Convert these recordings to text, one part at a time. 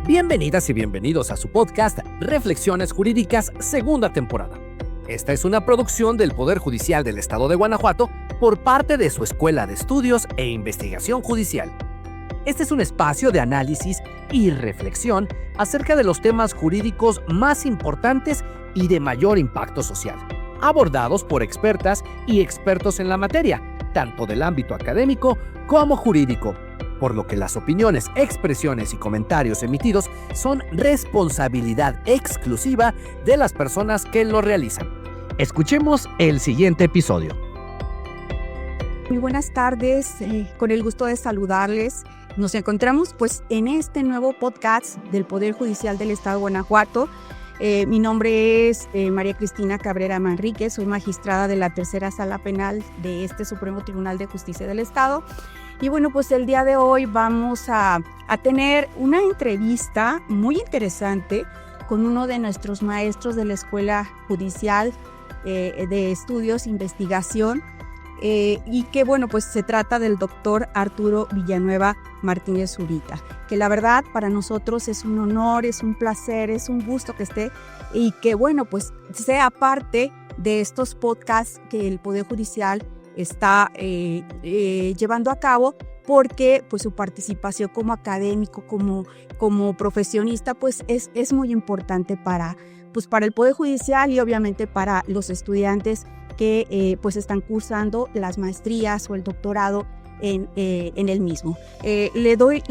Bienvenidas y bienvenidos a su podcast Reflexiones Jurídicas, segunda temporada. Esta es una producción del Poder Judicial del Estado de Guanajuato por parte de su Escuela de Estudios e Investigación Judicial. Este es un espacio de análisis y reflexión acerca de los temas jurídicos más importantes y de mayor impacto social, abordados por expertas y expertos en la materia, tanto del ámbito académico como jurídico, por lo que las opiniones, expresiones y comentarios emitidos son responsabilidad exclusiva de las personas que lo realizan. Escuchemos el siguiente episodio. Muy buenas tardes, con el gusto de saludarles. Nos encontramos pues en este nuevo podcast del Poder Judicial del Estado de Guanajuato. Mi nombre es María Cristina Cabrera Manríquez, soy magistrada de la Tercera Sala Penal de este Supremo Tribunal de Justicia del Estado. Y bueno, pues el día de hoy vamos a tener una entrevista muy interesante con uno de nuestros maestros de la Escuela Judicial de Estudios e Investigación, y que bueno, pues se trata del doctor Arturo Villanueva Martínez Zurita, que la verdad para nosotros es un honor, es un placer, es un gusto que esté y que bueno, pues sea parte de estos podcasts que el Poder Judicial está llevando a cabo, porque pues su participación como académico, como profesionista, pues es muy importante para el Poder Judicial y obviamente para los estudiantes que pues están cursando las maestrías o el doctorado en el mismo. Le doy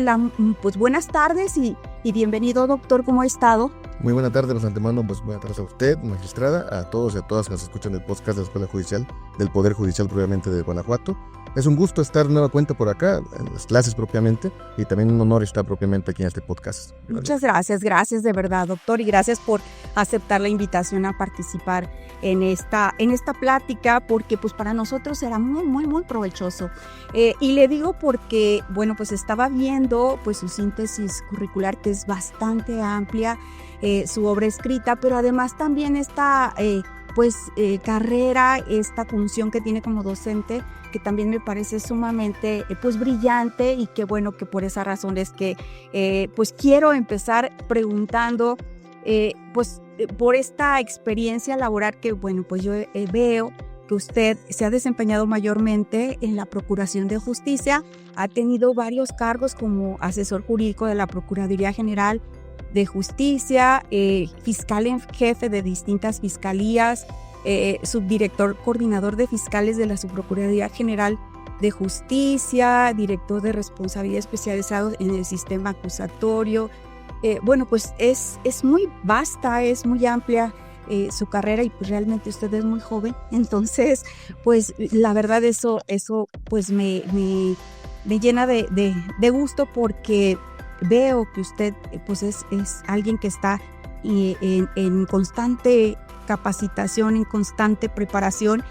pues buenas tardes y bienvenido, doctor, ¿cómo ha estado? Muy buena tarde, los antemano, pues buenas tardes a usted, magistrada, a todos y a todas que nos escuchan el podcast de la Escuela Judicial, del Poder Judicial propiamente de Guanajuato. Es un gusto estar nueva cuenta por acá, en las clases propiamente, y también un honor estar propiamente aquí en este podcast. Muchas gracias de verdad, doctor, y gracias por aceptar la invitación a participar en esta plática, porque pues para nosotros será muy provechoso. Y le digo porque, bueno, pues estaba viendo pues su síntesis curricular, que es bastante amplia, su obra escrita, pero además también esta carrera, esta función que tiene como docente, que también me parece sumamente pues brillante, y que bueno, que por esa razón es que pues quiero empezar preguntando por esta experiencia laboral que bueno, pues yo veo que usted se ha desempeñado mayormente en la Procuración de Justicia, ha tenido varios cargos como asesor jurídico de la Procuraduría General de Justicia, fiscal en jefe de distintas fiscalías, subdirector coordinador de fiscales de la Subprocuraduría General de Justicia, director de responsabilidad especializado en el sistema acusatorio. Bueno, pues es muy vasta, es muy amplia su carrera, y pues realmente usted es muy joven. Entonces, pues la verdad eso pues me llena de gusto, porque veo que usted pues es alguien que está en constante capacitación, en constante preparación,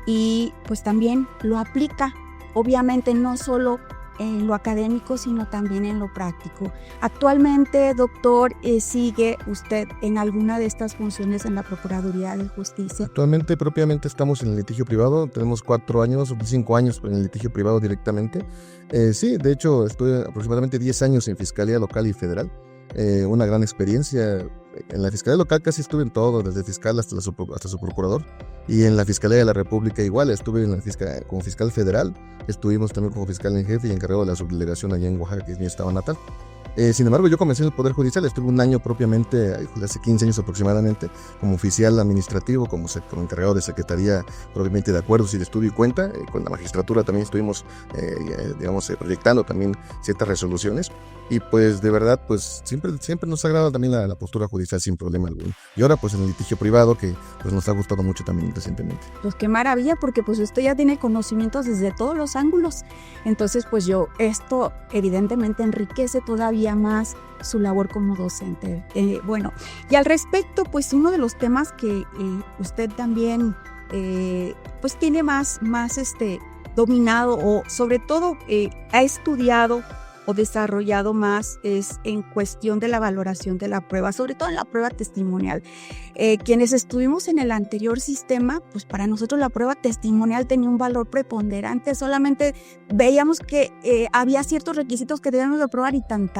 y pues también lo aplica, obviamente no solo en lo académico, sino también en lo práctico. Actualmente, doctor, ¿sigue usted en alguna de estas funciones en la Procuraduría de Justicia? Actualmente propiamente estamos en el litigio privado, tenemos 4 años o 5 años en el litigio privado directamente. Sí, de hecho estoy aproximadamente 10 años en Fiscalía Local y Federal, una gran experiencia. En la Fiscalía Local casi estuve en todo, desde fiscal hasta su procurador, y en la Fiscalía de la República igual, estuve como fiscal federal, estuvimos también como fiscal en jefe y encargado de la subdelegación allá en Oaxaca, que es mi estado natal. Sin embargo, yo comencé en el Poder Judicial, estuve un año propiamente, hace 15 años aproximadamente, como oficial administrativo, como encargado de Secretaría propiamente de Acuerdos y de Estudio y Cuenta. Con la magistratura también estuvimos, proyectando también ciertas resoluciones. Y pues de verdad, pues siempre nos agrada también la postura judicial sin problema alguno. Y ahora pues en el litigio privado, que pues nos ha gustado mucho también recientemente. Pues qué maravilla, porque pues usted ya tiene conocimientos desde todos los ángulos. Entonces pues esto evidentemente enriquece todavía más su labor como docente. Bueno, y al respecto, pues uno de los temas que usted también pues tiene más dominado, o sobre todo ha estudiado o desarrollado más es en cuestión de la valoración de la prueba, sobre todo en la prueba testimonial. Quienes estuvimos en el anterior sistema, pues para nosotros la prueba testimonial tenía un valor preponderante, solamente veíamos que había ciertos requisitos que debíamos de aprobar y tan,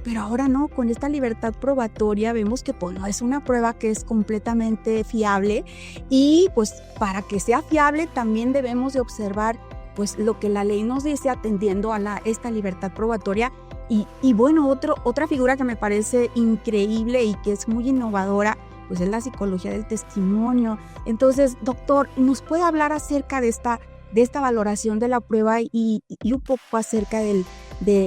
pero ahora no, con esta libertad probatoria vemos que pues no es una prueba que es completamente fiable y pues para que sea fiable también debemos de observar pues lo que la ley nos dice atendiendo a esta libertad probatoria. Y bueno, otra figura que me parece increíble y que es muy innovadora, pues es la psicología del testimonio. Entonces, doctor, ¿nos puede hablar acerca de esta valoración de la prueba y un poco acerca de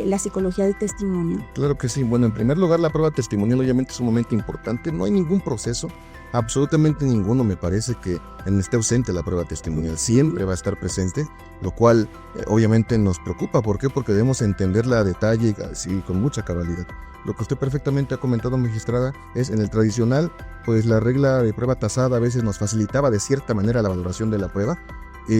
la psicología del testimonio? Claro que sí. Bueno, en primer lugar, la prueba testimonial obviamente es sumamente importante. No hay ningún proceso, absolutamente ninguno, me parece, que esté ausente la prueba testimonial. Siempre va a estar presente, lo cual obviamente nos preocupa. ¿Por qué? Porque debemos entenderla a detalle y con mucha cabalidad. Lo que usted perfectamente ha comentado, magistrada, es en el tradicional, pues la regla de prueba tasada a veces nos facilitaba de cierta manera la valoración de la prueba.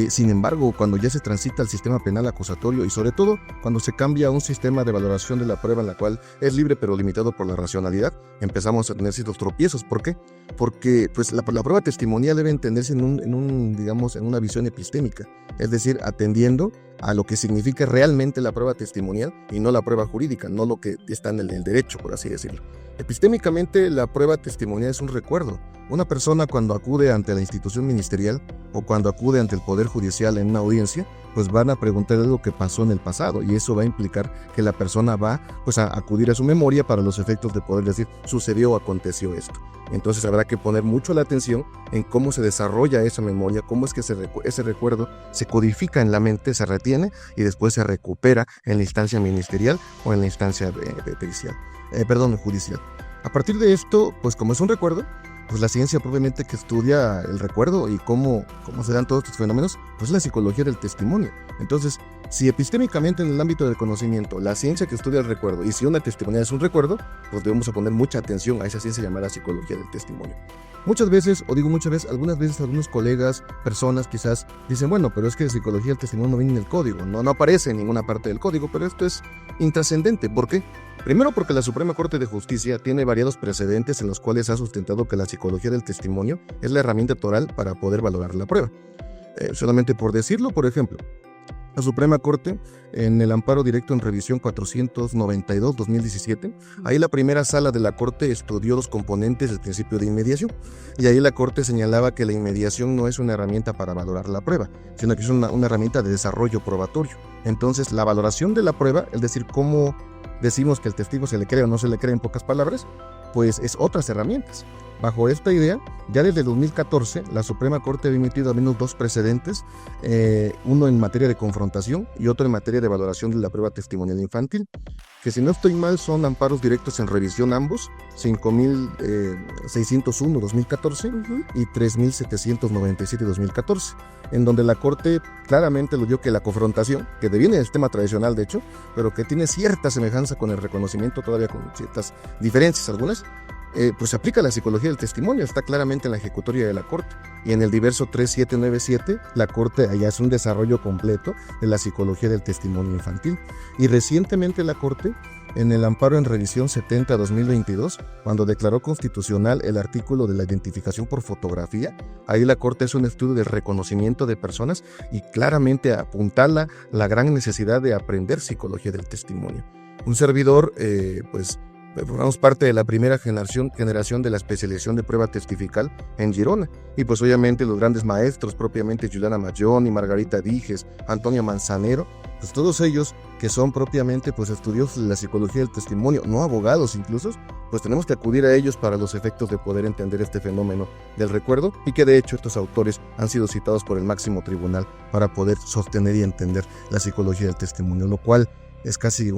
Sin embargo, cuando ya se transita al sistema penal acusatorio y sobre todo cuando se cambia a un sistema de valoración de la prueba en la cual es libre pero limitado por la racionalidad, empezamos a tener ciertos tropiezos. ¿Por qué? Porque pues, la prueba testimonial debe entenderse en una visión epistémica, es decir, atendiendo a lo que significa realmente la prueba testimonial y no la prueba jurídica, no lo que está en el derecho, por así decirlo. Epistémicamente, la prueba testimonial es un recuerdo. Una persona cuando acude ante la institución ministerial o cuando acude ante el Poder Judicial en una audiencia, pues van a preguntarle lo que pasó en el pasado y eso va a implicar que la persona va pues, a acudir a su memoria para los efectos de poder decir, sucedió o aconteció esto. Entonces habrá que poner mucho la atención en cómo se desarrolla esa memoria, cómo es que ese recuerdo se codifica en la mente, se retiene y después se recupera en la instancia ministerial o en la instancia judicial. A partir de esto, pues como es un recuerdo, pues la ciencia propiamente que estudia el recuerdo y cómo se dan todos estos fenómenos, pues es la psicología del testimonio. Entonces, si epistémicamente en el ámbito del conocimiento, la ciencia que estudia el recuerdo, y si una testimonial es un recuerdo, pues debemos poner mucha atención a esa ciencia llamada psicología del testimonio. Muchas veces, algunas veces algunos colegas, personas quizás dicen, bueno, pero es que psicología del testimonio no viene en el código, no aparece en ninguna parte del código, pero esto es intrascendente. ¿Por qué? Primero porque la Suprema Corte de Justicia tiene variados precedentes en los cuales ha sustentado que la psicología del testimonio es la herramienta toral para poder valorar la prueba. Solamente por decirlo, por ejemplo, la Suprema Corte, en el amparo directo en revisión 492-2017, ahí la primera sala de la Corte estudió los componentes del principio de inmediación, y ahí la Corte señalaba que la inmediación no es una herramienta para valorar la prueba, sino que es una herramienta de desarrollo probatorio. Entonces, la valoración de la prueba, es decir, cómo decimos que el testigo se le cree o no se le cree en pocas palabras, pues es otras herramientas. Bajo esta idea, ya desde 2014, la Suprema Corte ha emitido al menos 2 precedentes, uno en materia de confrontación y otro en materia de valoración de la prueba testimonial infantil, que si no estoy mal son amparos directos en revisión ambos, 5.601-2014 y 3.797-2014, en donde la Corte claramente lo dio que la confrontación, que deviene del sistema tradicional de hecho, pero que tiene cierta semejanza con el reconocimiento, todavía con ciertas diferencias algunas, pues se aplica la psicología del testimonio, está claramente en la ejecutoria de la Corte. Y en el diverso 3797, la Corte allá hace un desarrollo completo de la psicología del testimonio infantil. Y recientemente la Corte, en el amparo en revisión 70-2022, cuando declaró constitucional el artículo de la identificación por fotografía, ahí la Corte hace un estudio del reconocimiento de personas y claramente apuntala la gran necesidad de aprender psicología del testimonio. Un servidor, formamos parte de la primera generación de la especialización de prueba testifical en Girona. Y pues obviamente los grandes maestros, propiamente Juliana Mayón y Margarita Dijes, Antonio Manzanero, pues todos ellos que son propiamente pues estudiosos de la psicología del testimonio, no abogados incluso, pues tenemos que acudir a ellos para los efectos de poder entender este fenómeno del recuerdo y que de hecho estos autores han sido citados por el máximo tribunal para poder sostener y entender la psicología del testimonio, lo cual es casi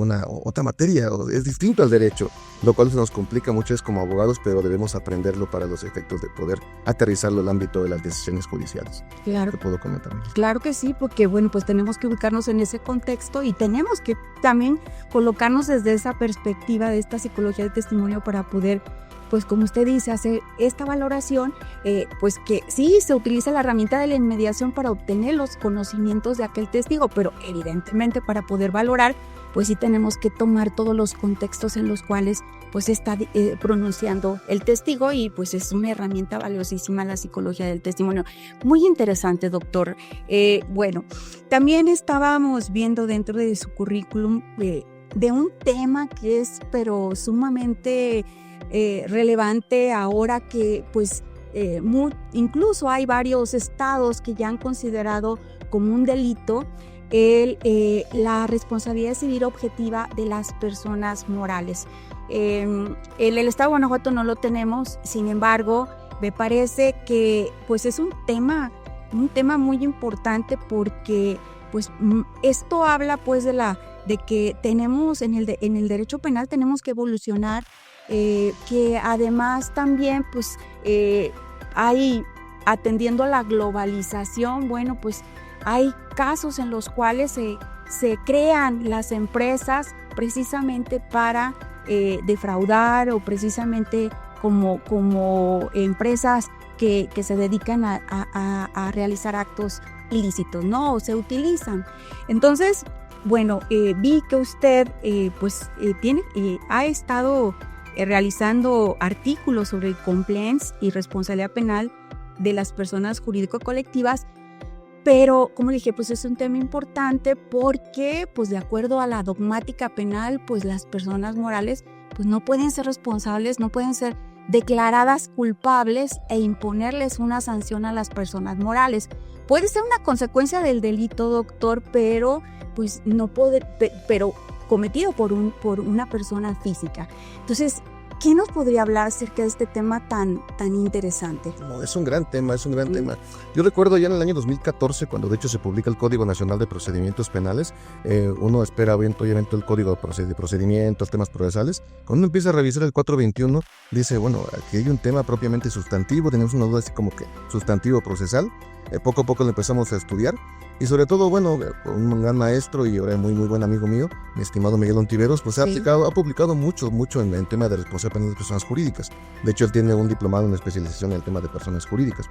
otra materia, es distinto al derecho, lo cual se nos complica mucho como abogados, pero debemos aprenderlo para los efectos de poder aterrizarlo al ámbito de las decisiones judiciales. Claro. ¿Te puedo comentar? Claro que sí, porque bueno, pues tenemos que ubicarnos en ese contexto y tenemos que también colocarnos desde esa perspectiva de esta psicología del testimonio para poder pues como usted dice, hace esta valoración, pues que sí se utiliza la herramienta de la inmediación para obtener los conocimientos de aquel testigo, pero evidentemente para poder valorar, pues sí tenemos que tomar todos los contextos en los cuales pues está pronunciando el testigo, y pues es una herramienta valiosísima la psicología del testimonio. Muy interesante, doctor. Bueno, también estábamos viendo dentro de su currículum de un tema que es pero sumamente relevante ahora que pues incluso hay varios estados que ya han considerado como un delito la responsabilidad civil objetiva de las personas morales. En el estado de Guanajuato no lo tenemos, sin embargo, me parece que pues es un tema muy importante, porque pues esto habla pues de que tenemos en el derecho penal tenemos que evolucionar, que además también pues hay, atendiendo a la globalización, bueno, pues hay casos en los cuales se crean las empresas precisamente para defraudar, o precisamente como empresas que se dedican a realizar actos ilícitos, ¿no? O se utilizan. Entonces, bueno, vi que usted ha estado realizando artículos sobre el compliance y responsabilidad penal de las personas jurídico-colectivas, pero como dije, pues es un tema importante porque pues de acuerdo a la dogmática penal, pues las personas morales pues no pueden ser responsables, no pueden ser declaradas culpables e imponerles una sanción a las personas morales. Puede ser una consecuencia del delito, doctor, pero pues pero cometido por una persona física. Entonces, ¿qué nos podría hablar acerca de este tema tan interesante? No, es un gran tema. Yo recuerdo ya en el año 2014, cuando de hecho se publica el Código Nacional de Procedimientos Penales, uno espera obviamente el Código de Procedimientos, temas procesales. Cuando uno empieza a revisar el 421, dice, bueno, aquí hay un tema propiamente sustantivo, tenemos una duda así como que sustantivo procesal. Poco a poco lo empezamos a estudiar, y sobre todo, bueno, un gran maestro y ahora muy buen amigo mío, mi estimado Miguel Ontiveros, pues Sí. ha publicado mucho en el tema de responsabilidad penal de personas jurídicas. De hecho, él tiene un diplomado en especialización en el tema de personas jurídicas.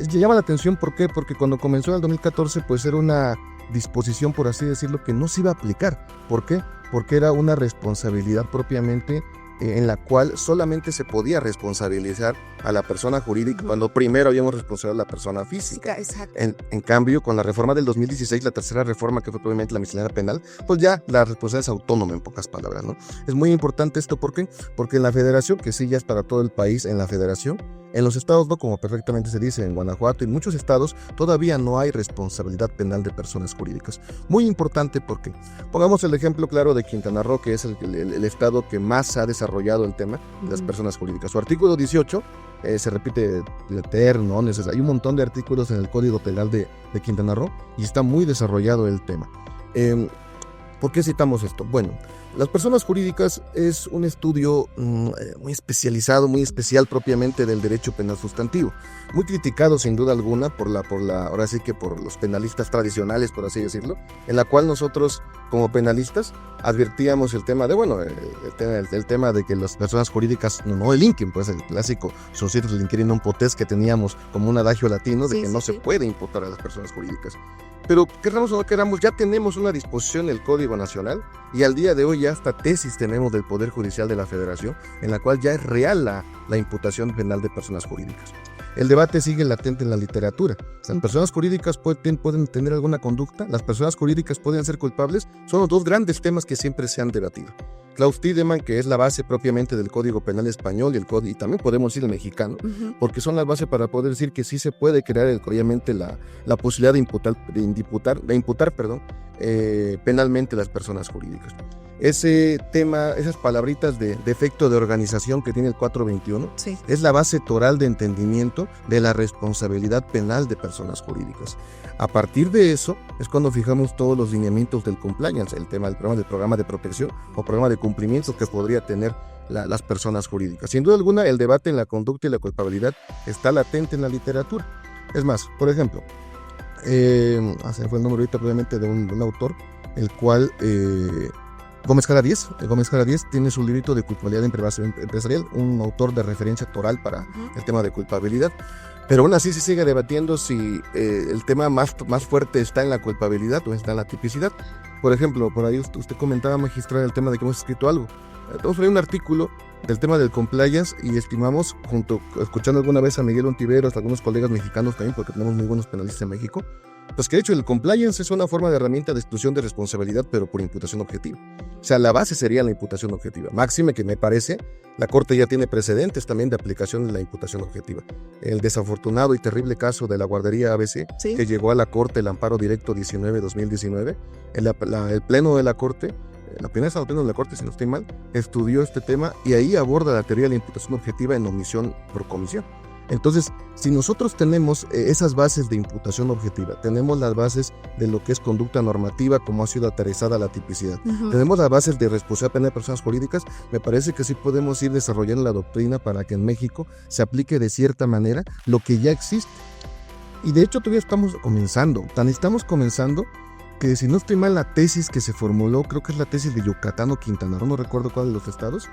Llama la atención, ¿por qué? Porque cuando comenzó en el 2014, pues era una disposición, por así decirlo, que no se iba a aplicar. ¿Por qué? Porque era una responsabilidad propiamente en la cual solamente se podía responsabilizar a la persona jurídica cuando primero habíamos responsabilizado a la persona física. Exacto. En cambio, con la reforma del 2016, la tercera reforma, que fue probablemente la miscelánea penal, pues ya la responsabilidad es autónoma, en pocas palabras, ¿no? Es muy importante esto, ¿por qué? Porque en la federación, que sí ya es para todo el país, en la federación, en los estados, no, como perfectamente se dice, en Guanajuato y en muchos estados, todavía no hay responsabilidad penal de personas jurídicas. Muy importante porque, pongamos el ejemplo claro de Quintana Roo, que es el estado que más ha desarrollado el tema de las personas jurídicas. Su artículo 18 se repite eterno, hay un montón de artículos en el Código Penal de Quintana Roo y está muy desarrollado el tema. ¿Por qué citamos esto? Bueno, las personas jurídicas es un estudio muy especializado, muy especial propiamente del derecho penal sustantivo, muy criticado sin duda alguna ahora sí que por los penalistas tradicionales, por así decirlo, en la cual nosotros como penalistas advertíamos el tema de, bueno, el tema de que las personas jurídicas no delinquen, pues el clásico societas delinquere non potest que teníamos como un adagio latino de que no se puede imputar a las personas jurídicas. Pero queramos o no queramos, ya tenemos una disposición en el Código Nacional y al día de hoy ya hasta tesis tenemos del Poder Judicial de la Federación en la cual ya es real la imputación penal de personas jurídicas. El debate sigue latente en la literatura. Las personas jurídicas pueden tener alguna conducta, las personas jurídicas pueden ser culpables, son los dos grandes temas que siempre se han debatido. Klaus Tiedemann, que es la base propiamente del Código Penal español y también podemos decir el mexicano, porque son las bases para poder decir que sí se puede crear obviamente la posibilidad de imputar penalmente las personas jurídicas. Ese tema, esas palabritas de defecto de organización que tiene el 421, Sí. es la base toral de entendimiento de la responsabilidad penal de personas jurídicas. A partir de eso es cuando fijamos todos los lineamientos del compliance, el tema del programa de protección o programa de cumplimiento que podría tener las personas jurídicas. Sin duda alguna, el debate en la conducta y la culpabilidad está latente en la literatura. Es más, por ejemplo, se fue el nombre ahorita probablemente de un autor, el cual Gómez Jara-Díez. Gómez Jara-Díez tiene su librito de culpabilidad empresarial, un autor de referencia toral para el tema de culpabilidad. Pero aún así se sigue debatiendo si el tema más fuerte está en la culpabilidad o está en la tipicidad. Por ejemplo, por ahí usted comentaba, magistral, el tema de que hemos escrito algo. Tenemos por ahí un artículo del tema del compliance y estimamos, escuchando alguna vez a Miguel Ontiveros, algunos colegas mexicanos también, porque tenemos muy buenos penalistas en México, pues que de hecho el compliance es una forma de herramienta de exclusión de responsabilidad, pero por imputación objetiva. O sea, la base sería la imputación objetiva. Máxime que me parece, la Corte ya tiene precedentes también de aplicación de la imputación objetiva. El desafortunado y terrible caso de la guardería ABC, ¿sí?, que llegó a la Corte, el amparo directo 19-2019, el Pleno de la Corte, la primera sala pleno de la Corte, si no estoy mal, estudió este tema y ahí aborda la teoría de la imputación objetiva en omisión por comisión. Entonces, si nosotros tenemos esas bases de imputación objetiva, tenemos las bases de lo que es conducta normativa, como ha sido aterrizada la tipicidad, tenemos las bases de responsabilidad penal de personas jurídicas, me parece que sí podemos ir desarrollando la doctrina para que en México se aplique de cierta manera lo que ya existe. Y de hecho todavía estamos comenzando, que si no estoy mal, la tesis que se formuló, creo que es la tesis de Yucatán o Quintana Roo, no recuerdo cuál de los estados,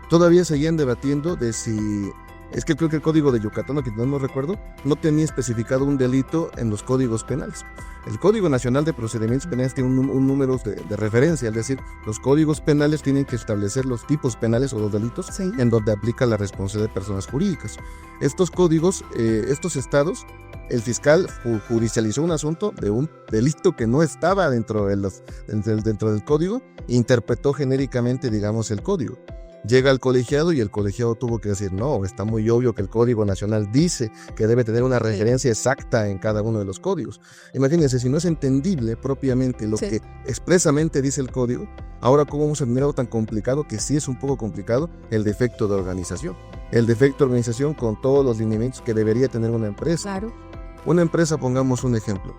todavía seguían debatiendo de si... Es que creo que el código de Yucatán, que no recuerdo, no tenía especificado un delito en los códigos penales. El Código Nacional de Procedimientos Penales tiene un número de referencia, es decir, los códigos penales tienen que establecer los tipos penales o los delitos, sí, en donde aplica la responsabilidad de personas jurídicas. Estos códigos, estos estados, el fiscal judicializó un asunto de un delito que no estaba dentro del código e interpretó genéricamente, digamos, el código. Llega al colegiado y el colegiado tuvo que decir, no, está muy obvio que el Código Nacional dice que debe tener una referencia exacta en cada uno de los códigos. Imagínense, si no es entendible propiamente lo que expresamente dice el código, ahora cómo vamos a tener algo tan complicado, que sí es un poco complicado, el defecto de organización. El defecto de organización con todos los lineamientos que debería tener una empresa. Claro. Una empresa, pongamos un ejemplo.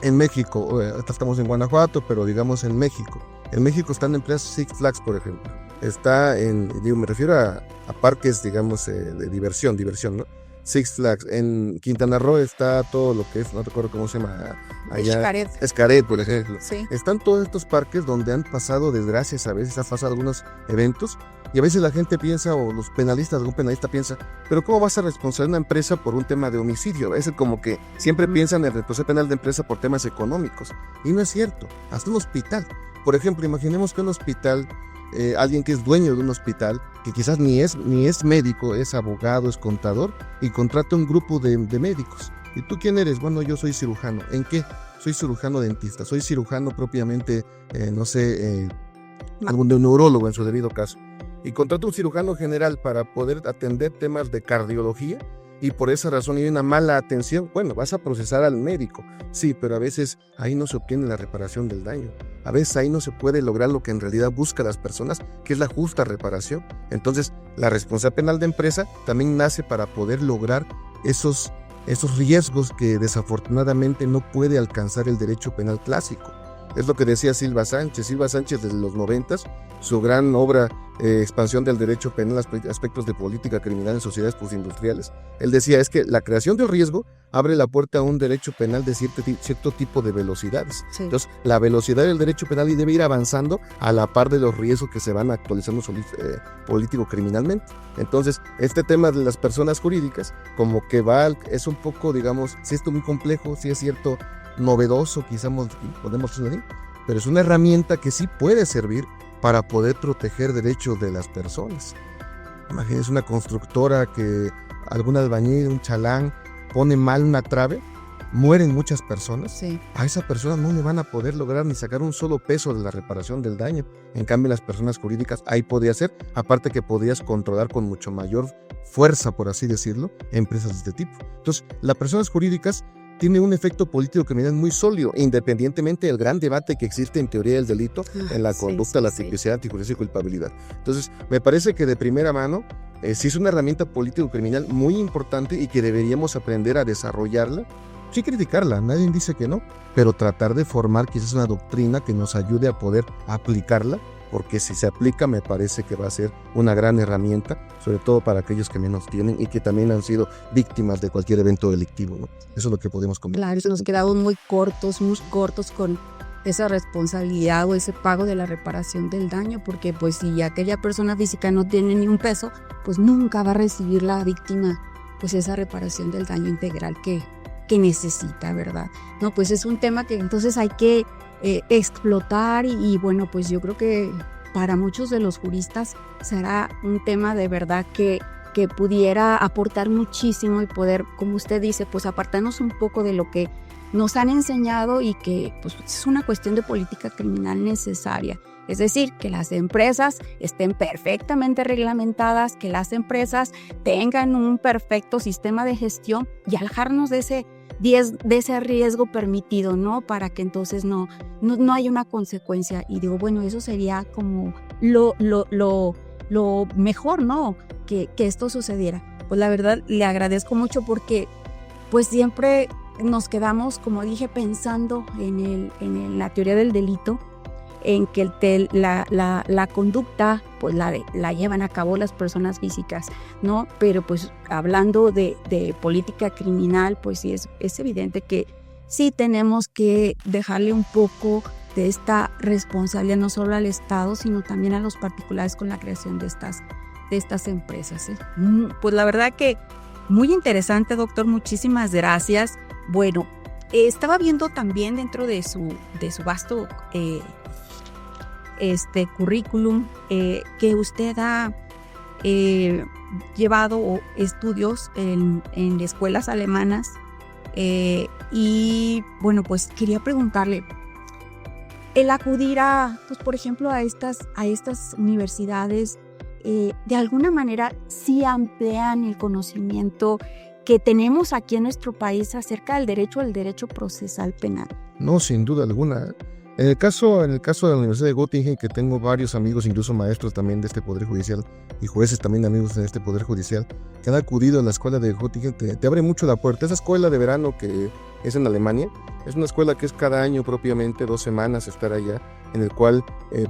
En México, estamos en Guanajuato, pero digamos en México. En México están empresas Six Flags, por ejemplo. Está me refiero a parques, digamos, de diversión, ¿no? Six Flags. En Quintana Roo está todo lo que es, no recuerdo cómo se llama allá. Xcaret, por ejemplo. Sí. Están todos estos parques donde han pasado desgracias, a veces han pasado algunos eventos, y a veces la gente piensa, o los penalistas, algún penalista piensa, pero ¿cómo vas a responsabilizar a una empresa por un tema de homicidio? Es como que siempre piensan en el responsabilidad penal de empresa por temas económicos. Y no es cierto. Hasta un hospital. Por ejemplo, imaginemos que un hospital, alguien que es dueño de un hospital, que quizás ni es médico, es abogado, es contador, y contrata un grupo de médicos. ¿Y tú quién eres? Bueno, yo soy cirujano. ¿En qué? Soy cirujano dentista, soy cirujano propiamente, algún de un neurólogo en su debido caso. Y contrata un cirujano general para poder atender temas de cardiología, y por esa razón hay una mala atención. Bueno, vas a procesar al médico, sí, pero a veces ahí no se obtiene la reparación del daño. A veces ahí no se puede lograr lo que en realidad buscan las personas, que es la justa reparación. Entonces, la responsabilidad penal de empresa también nace para poder lograr esos riesgos que desafortunadamente no puede alcanzar el derecho penal clásico. Es lo que decía Silva Sánchez. Silva Sánchez desde los 90s, su gran obra, Expansión del Derecho Penal, aspectos de política criminal en sociedades postindustriales. Él decía, es que la creación del riesgo abre la puerta a un derecho penal de cierto tipo de velocidades. Sí. Entonces, la velocidad del derecho penal debe ir avanzando a la par de los riesgos que se van actualizando político-criminalmente. Entonces, este tema de las personas jurídicas, como que es un poco, digamos, si esto es muy complejo, si es cierto, novedoso, quizás podemos decir, pero es una herramienta que sí puede servir para poder proteger derechos de las personas. Imagínense una constructora que algún albañil, un chalán, pone mal una trave, mueren muchas personas. Sí. A esa persona no le van a poder lograr ni sacar un solo peso de la reparación del daño. En cambio, las personas jurídicas ahí podría ser, aparte que podrías controlar con mucho mayor fuerza, por así decirlo, empresas de este tipo. Entonces, las personas jurídicas tiene un efecto político criminal muy sólido, independientemente del gran debate que existe en teoría del delito, en la conducta, la tipicidad, antijusticia y culpabilidad. Entonces, me parece que de primera mano, sí es una herramienta político-criminal muy importante y que deberíamos aprender a desarrollarla. Sí criticarla, nadie dice que no, pero tratar de formar quizás una doctrina que nos ayude a poder aplicarla, porque si se aplica me parece que va a ser una gran herramienta, sobre todo para aquellos que menos tienen y que también han sido víctimas de cualquier evento delictivo, ¿no? Eso es lo que podemos comentar. Claro, eso nos quedamos muy cortos esa responsabilidad o ese pago de la reparación del daño, porque pues si aquella persona física no tiene ni un peso, pues nunca va a recibir la víctima pues esa reparación del daño integral que necesita, ¿verdad? No, pues es un tema que entonces hay que explotar y bueno, pues yo creo que para muchos de los juristas será un tema de verdad que pudiera aportar muchísimo y poder, como usted dice, pues apartarnos un poco de lo que nos han enseñado y que pues, es una cuestión de política criminal necesaria. Es decir, que las empresas estén perfectamente reglamentadas, que las empresas tengan un perfecto sistema de gestión y alejarnos de ese riesgo permitido, ¿no? Para que entonces no haya una consecuencia. Y digo, bueno, eso sería como lo mejor, ¿no? Que esto sucediera. Pues la verdad le agradezco mucho porque pues siempre nos quedamos, como dije, pensando en la teoría del delito, en que la conducta pues la llevan a cabo las personas físicas, ¿no? Pero pues hablando de política criminal, pues sí es evidente que sí tenemos que dejarle un poco de esta responsabilidad no solo al Estado, sino también a los particulares con la creación de estas empresas, ¿eh? Pues la verdad que muy interesante, doctor, muchísimas gracias. Bueno, estaba viendo también dentro de su vasto currículum que usted ha llevado estudios en escuelas alemanas y bueno, pues quería preguntarle, el acudir pues por ejemplo a estas universidades de alguna manera sí amplían el conocimiento que tenemos aquí en nuestro país acerca del derecho procesal penal. No, sin duda alguna. En el caso de la Universidad de Göttingen, que tengo varios amigos, incluso maestros también de este Poder Judicial y jueces también amigos de este Poder Judicial, que han acudido a la escuela de Göttingen, te abre mucho la puerta. Esa escuela de verano que es en Alemania, es una escuela que es cada año propiamente 2 semanas estar allá, en el cual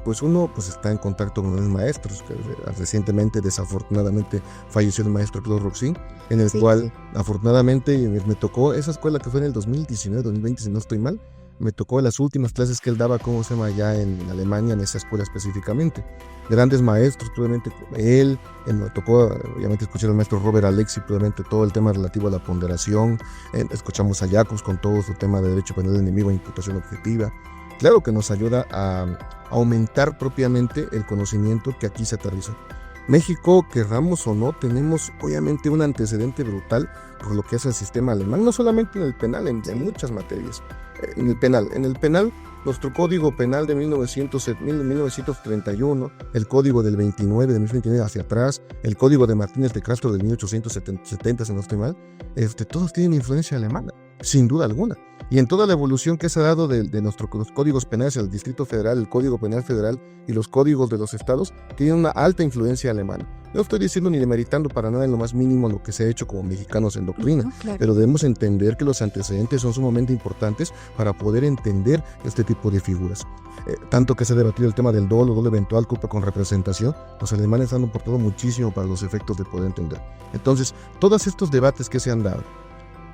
pues uno pues está en contacto con los maestros. Que recientemente, desafortunadamente, falleció el maestro Claude Roxin, en el cual afortunadamente me tocó esa escuela que fue en el 2019, 2020, si no estoy mal. Me tocó las últimas clases que él daba, allá en Alemania, en esa escuela específicamente. Grandes maestros, probablemente él me tocó, obviamente escuchar al maestro Robert Alexi, probablemente todo el tema relativo a la ponderación. Escuchamos a Jacobs con todo su tema de derecho penal enemigo e imputación objetiva. Claro que nos ayuda a aumentar propiamente el conocimiento que aquí se aterriza. México, querramos o no, tenemos obviamente un antecedente brutal por lo que es el sistema alemán, no solamente en el penal, en muchas materias. En el penal, nuestro Código Penal de 1931, el Código del 29, de 1929 hacia atrás, el Código de Martínez de Castro de 1870, si no estoy mal, todos tienen influencia alemana, sin duda alguna. Y en toda la evolución que se ha dado de nuestros códigos penales, el Distrito Federal, el Código Penal Federal y los códigos de los estados, tienen una alta influencia alemana. No estoy diciendo ni demeritando para nada en lo más mínimo lo que se ha hecho como mexicanos en doctrina, claro. Pero debemos entender que los antecedentes son sumamente importantes para poder entender este tipo de figuras. Tanto que se ha debatido el tema del dolo eventual, culpa con representación, los alemanes han aportado muchísimo para los efectos de poder entender. Entonces, todos estos debates que se han dado,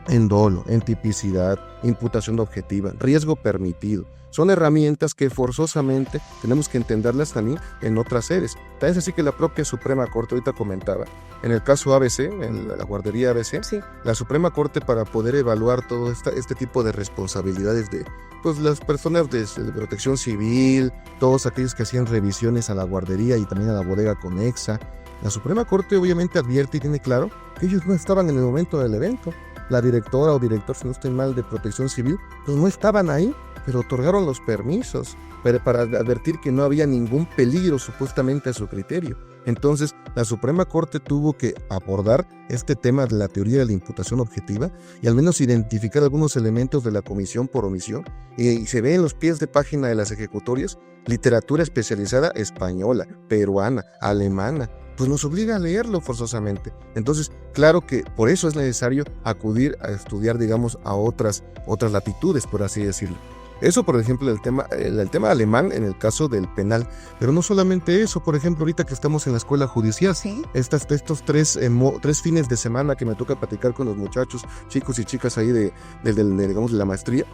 en dolo, en tipicidad, imputación objetiva, riesgo permitido, son herramientas que forzosamente tenemos que entenderlas también en otras series. Tal es así que la propia Suprema Corte, ahorita comentaba, en el caso ABC, en la guardería ABC, sí. La Suprema Corte, para poder evaluar todo este tipo de responsabilidades de pues las personas de protección civil, todos aquellos que hacían revisiones a la guardería y también a la bodega conexa, la Suprema Corte obviamente advierte y tiene claro que ellos no estaban en el momento del evento. La directora o director, si no estoy mal, de protección civil, pues no estaban ahí, pero otorgaron los permisos para advertir que no había ningún peligro supuestamente a su criterio. Entonces, la Suprema Corte tuvo que abordar este tema de la teoría de la imputación objetiva y al menos identificar algunos elementos de la comisión por omisión. Y se ve en los pies de página de las ejecutorias literatura especializada española, peruana, alemana. Pues nos obliga a leerlo forzosamente. Entonces, claro que por eso es necesario acudir a estudiar, digamos, a otras latitudes, por así decirlo. Eso, por ejemplo, el tema alemán en el caso del penal. Pero no solamente eso, por ejemplo, ahorita que estamos en la escuela judicial, ¿sí? Estos tres fines de semana que me toca platicar con los muchachos, chicos y chicas ahí de la maestría,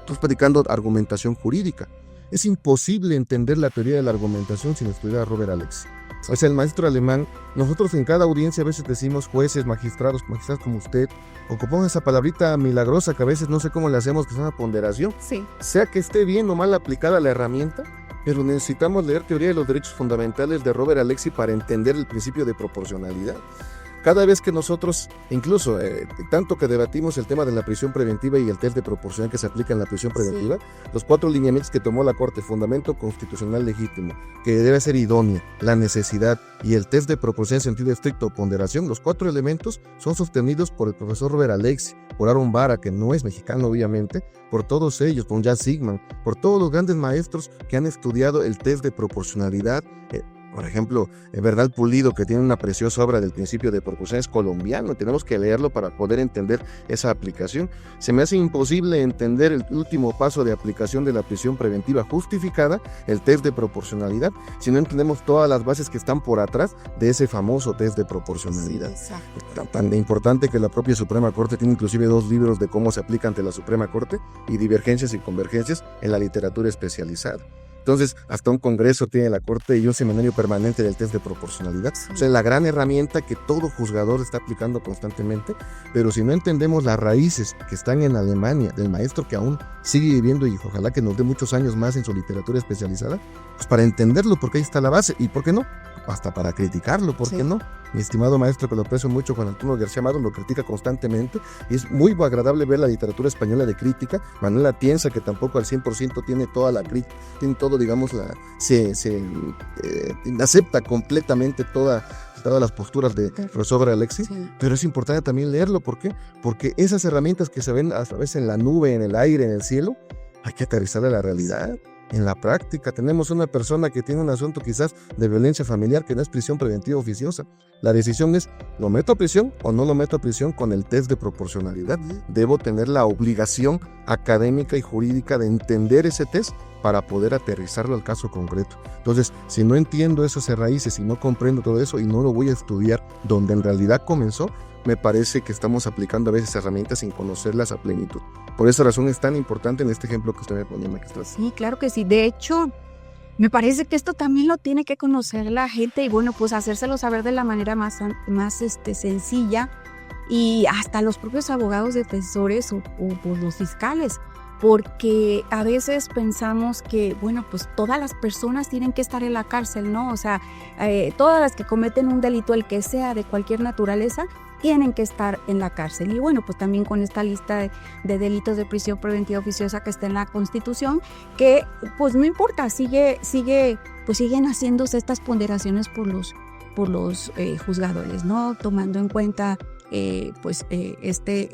Estamos platicando argumentación jurídica. Es imposible entender la teoría de la argumentación sin estudiar a Robert Alexy. O sea, el maestro alemán, nosotros en cada audiencia a veces decimos jueces, magistrados como usted, ocupamos esa palabrita milagrosa que a veces no sé cómo le hacemos, que es una ponderación. Sí. Sea que esté bien o mal aplicada la herramienta, pero necesitamos leer Teoría de los Derechos Fundamentales de Robert Alexy para entender el principio de proporcionalidad. Cada vez que nosotros, incluso tanto que debatimos el tema de la prisión preventiva y el test de proporcionalidad que se aplica en la prisión preventiva, los 4 lineamientos que tomó la Corte: fundamento constitucional legítimo, que debe ser idónea, la necesidad y el test de proporcionalidad en sentido estricto o ponderación, los 4 elementos son sostenidos por el profesor Robert Alexy, por Aaron Bara, que no es mexicano obviamente, por todos ellos, por Jan Sigman, por todos los grandes maestros que han estudiado el test de proporcionalidad. Por ejemplo, Bernal Pulido, que tiene una preciosa obra del principio de proporcionalidad, es colombiano, tenemos que leerlo para poder entender esa aplicación. Se me hace imposible entender el último paso de aplicación de la prisión preventiva justificada, el test de proporcionalidad, si no entendemos todas las bases que están por atrás de ese famoso test de proporcionalidad. Sí, Tan importante que la propia Suprema Corte tiene inclusive 2 libros de cómo se aplica ante la Suprema Corte, y divergencias y convergencias en la literatura especializada. Entonces, hasta un congreso tiene la Corte y un seminario permanente del test de proporcionalidad. Sí. O sea, la gran herramienta que todo juzgador está aplicando constantemente, pero si no entendemos las raíces que están en Alemania, del maestro que aún sigue viviendo y ojalá que nos dé muchos años más en su literatura especializada, pues para entenderlo, porque ahí está la base, y ¿por qué no? Hasta para criticarlo, ¿por qué no? Mi estimado maestro, que lo aprecio mucho, Juan Antonio García Amado, lo critica constantemente, y es muy agradable ver la literatura española de crítica. Manuel Atienza, que tampoco al 100% tiene toda la crítica, tiene todo, digamos, acepta completamente todas las posturas de profesor Alexy, pero es importante también leerlo. ¿Por qué? Porque esas herramientas que se ven a veces en la nube, en el aire, en el cielo, hay que aterrizarle a la realidad. En la práctica tenemos una persona que tiene un asunto quizás de violencia familiar, que no es prisión preventiva oficiosa. La decisión es, ¿lo meto a prisión o no lo meto a prisión con el test de proporcionalidad? Debo tener la obligación académica y jurídica de entender ese test para poder aterrizarlo al caso concreto. Entonces, si no entiendo esas raíces y no comprendo todo eso y no lo voy a estudiar donde en realidad comenzó, me parece que estamos aplicando a veces herramientas sin conocerlas a plenitud. Por esa razón es tan importante en este ejemplo que usted me ponía, magistrada. Sí, claro que sí. De hecho, me parece que esto también lo tiene que conocer la gente y bueno, pues hacérselo saber de la manera más sencilla, y hasta los propios abogados defensores o los fiscales. Porque a veces pensamos que, bueno, pues todas las personas tienen que estar en la cárcel, ¿no? O sea, todas las que cometen un delito, el que sea de cualquier naturaleza, tienen que estar en la cárcel. Y bueno, pues también con esta lista de delitos de prisión preventiva oficiosa que está en la Constitución, que pues no importa, siguen haciéndose estas ponderaciones por los juzgadores, ¿no? Tomando en cuenta este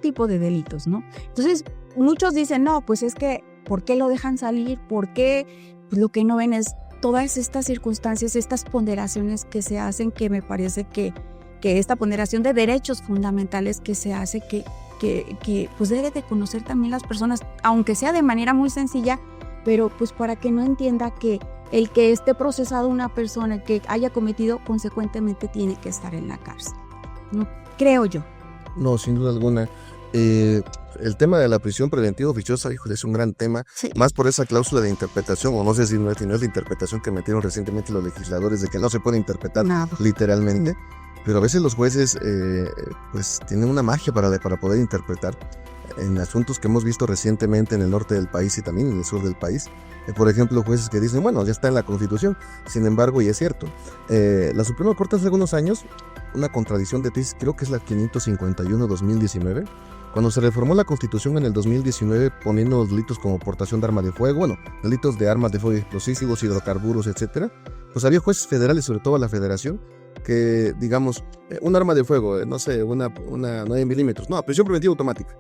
tipo de delitos, ¿no? Entonces, muchos dicen, no, pues es que, ¿por qué lo dejan salir? ¿Por qué? Pues lo que no ven es todas estas circunstancias, estas ponderaciones que se hacen, que me parece que esta ponderación de derechos fundamentales que se hace, que pues debe de conocer también las personas, aunque sea de manera muy sencilla, pero pues para que no entienda que el que esté procesado una persona que haya cometido, consecuentemente tiene que estar en la cárcel. No, creo yo. No, sin duda alguna. El tema de la prisión preventiva oficiosa, híjole, es un gran tema, sí. Más por esa cláusula de interpretación, o no sé si no es la interpretación que metieron recientemente los legisladores, de que no se puede interpretar literalmente, sí. Pero a veces los jueces pues tienen una magia para poder interpretar en asuntos que hemos visto recientemente en el norte del país y también en el sur del país. Por ejemplo, jueces que dicen, bueno, ya está en la Constitución, sin embargo, y es cierto, la Suprema Corte hace algunos años, una contradicción de tesis, creo que es la 551-2019, cuando se reformó la Constitución en el 2019 poniendo los delitos como portación de arma de fuego, bueno, delitos de armas de fuego, explosivos, hidrocarburos, etcétera, pues había jueces federales, sobre todo la Federación, que, digamos, un arma de fuego, no sé, una 9 milímetros, no, prisión preventiva automática.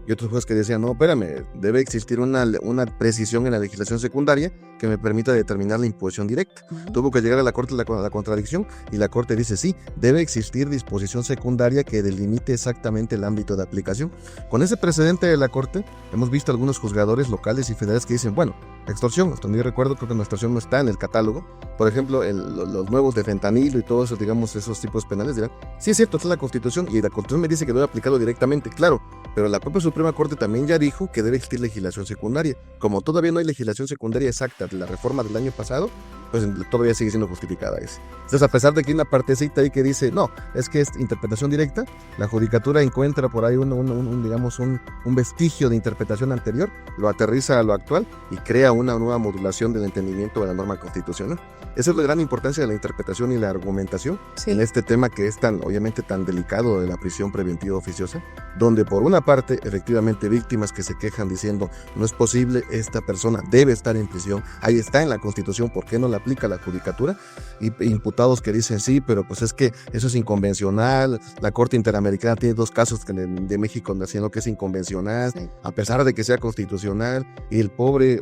y otros jueces que decían, no, espérame, debe existir una precisión en la legislación secundaria que me permita determinar la imposición directa. Tuvo que llegar a la Corte la contradicción, y la Corte dice, sí, debe existir disposición secundaria que delimite exactamente el ámbito de aplicación. Con ese precedente de la Corte, hemos visto algunos juzgadores locales y federales que dicen, bueno, extorsión, hasta donde yo recuerdo, creo que la extorsión no está en el catálogo. Por ejemplo, los nuevos de fentanilo y todos esos, digamos, esos tipos penales dirán, sí es cierto, está en la Constitución, y la Constitución me dice que debe aplicarlo directamente, claro, pero la propia Suprema Corte también ya dijo que debe existir legislación secundaria. Como todavía no hay legislación secundaria exacta de la reforma del año pasado, pues todavía sigue siendo justificada esa. Entonces, a pesar de que hay una partecita ahí que dice, no, es que es interpretación directa, la judicatura encuentra por ahí un vestigio de interpretación anterior, lo aterriza a lo actual y crea una nueva modulación del entendimiento de la norma constitucional. Esa es la gran importancia de la interpretación y la argumentación en este tema que es obviamente tan delicado de la prisión preventiva oficiosa, donde por una parte, efectivamente, víctimas que se quejan diciendo, no es posible, esta persona debe estar en prisión, ahí está en la Constitución, ¿por qué no la aplica la judicatura? Y imputados que dicen, sí, pero pues es que eso es inconvencional, la Corte Interamericana tiene 2 casos de México diciendo que es inconvencional, a pesar de que sea constitucional, y el pobre